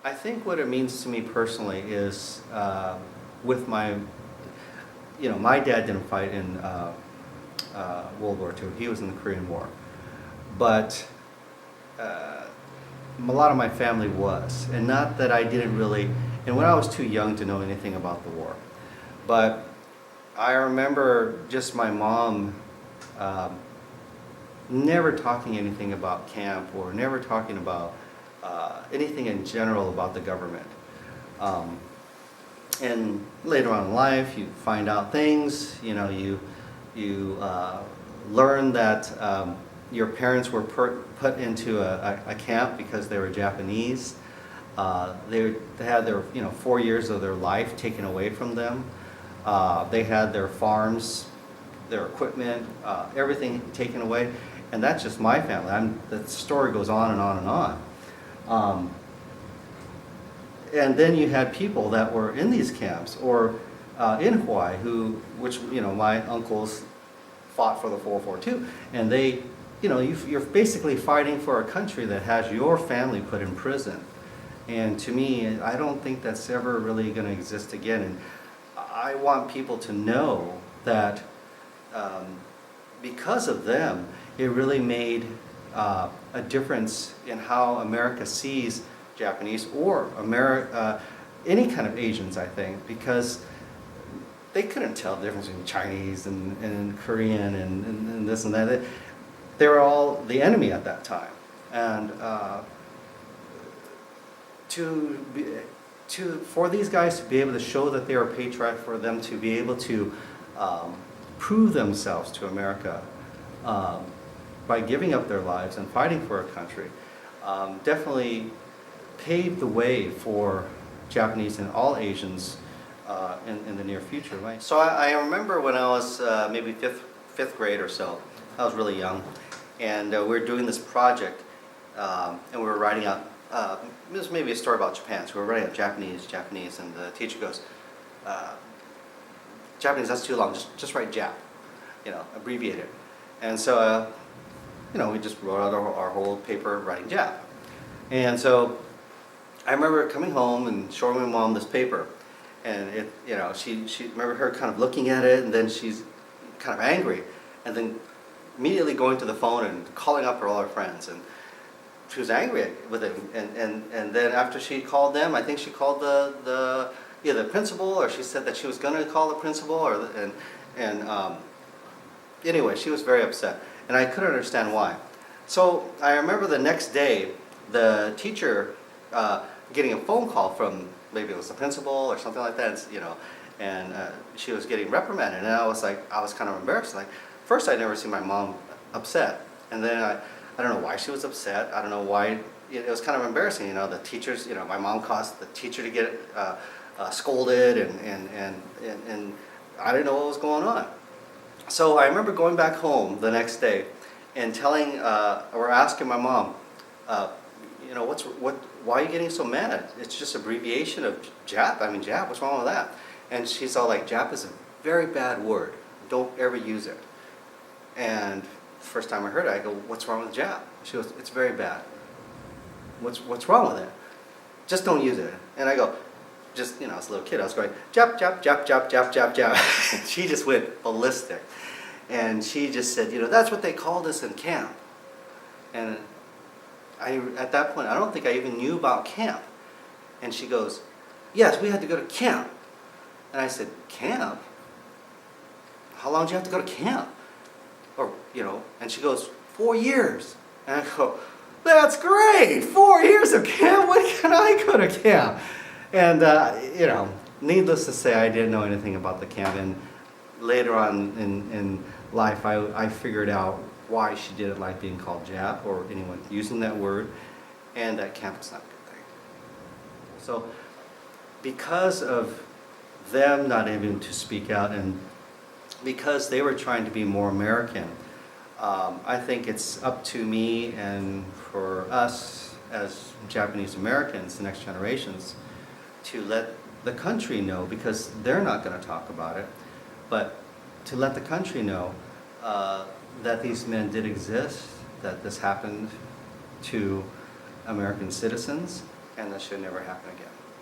I think what it means to me personally is with my, my dad didn't fight in World War II. He was in the Korean War. But a lot of my family was. And not that I didn't really, and when I was too young to know anything about the war. But I remember just my mom never talking anything about camp or never talking about anything in general about the government. And later on in life, you find out things. You learn that your parents were put into a camp because they were Japanese. They had their 4 years of their life taken away from them. They had their farms, their equipment, everything taken away. And that's just my family. The story goes on and on and on. And then you had people that were in these camps or in Hawaii which my uncles fought for the World War II. And they, you're basically fighting for a country that has your family put in prison. And to me, I don't think that's ever really going to exist again. And I want people to know that because of them, it really made a difference in how America sees Japanese or any kind of Asians, I think, because they couldn't tell the difference between Chinese and Korean and this and that. They were all the enemy at that time. And for these guys to be able to show that they were patriotic, for them to be able to prove themselves to America by giving up their lives and fighting for a country, definitely paved the way for Japanese and all Asians in the near future. Right? So I remember when I was maybe fifth grade or so. I was really young, and we were doing this project, and we were writing out. It was maybe a story about Japan. So we were writing out Japanese, and the teacher goes, "Japanese, that's too long. Just write Jap, abbreviate it." And so, we just wrote out our whole paper writing Jap. And so I remember coming home and showing my mom this paper, and she remember her kind of looking at it, and then she's kind of angry, and then immediately going to the phone and calling up all her friends, and she was angry with it. And then after she called them, I think she called the principal, or she said that she was going to call the principal, anyway, she was very upset, and I couldn't understand why. So I remember the next day, the teacher getting a phone call from, maybe it was the principal or something like that, and she was getting reprimanded, and I was kind of embarrassed. Like, first I'd never seen my mom upset, and then I don't know why she was upset. I don't know why. It was kind of embarrassing, the teachers. My mom caused the teacher to get scolded, and I didn't know what was going on. So I remember going back home the next day and telling or asking my mom, why are you getting so mad? It's just abbreviation of Jap. I mean, Jap. What's wrong with that? And she's all like, Jap is a very bad word. Don't ever use it. And the first time I heard it, I go, what's wrong with Jap? She goes, it's very bad. What's wrong with it? Just don't use it. And I go, as a little kid, I was going, Jap, Jap, Jap, Jap, Jap, Jap, Jap. And she just went ballistic. And she just said, that's what they called us in camp. And at that point, I don't think I even knew about camp. And she goes, yes, we had to go to camp. And I said, camp? How long did you have to go to camp? And she goes, 4 years. And I go, that's great, 4 years of camp, when can I go to camp? And, needless to say, I didn't know anything about the camp. And later on in life, I figured out why she didn't like being called Jap or anyone using that word, and that camp is not a good thing. So because of them not able to speak out, and because they were trying to be more American, I think it's up to me and for us as Japanese Americans, the next generations, to let the country know, because they're not going to talk about it, but to let the country know that these men did exist, that this happened to American citizens, and that should never happen again.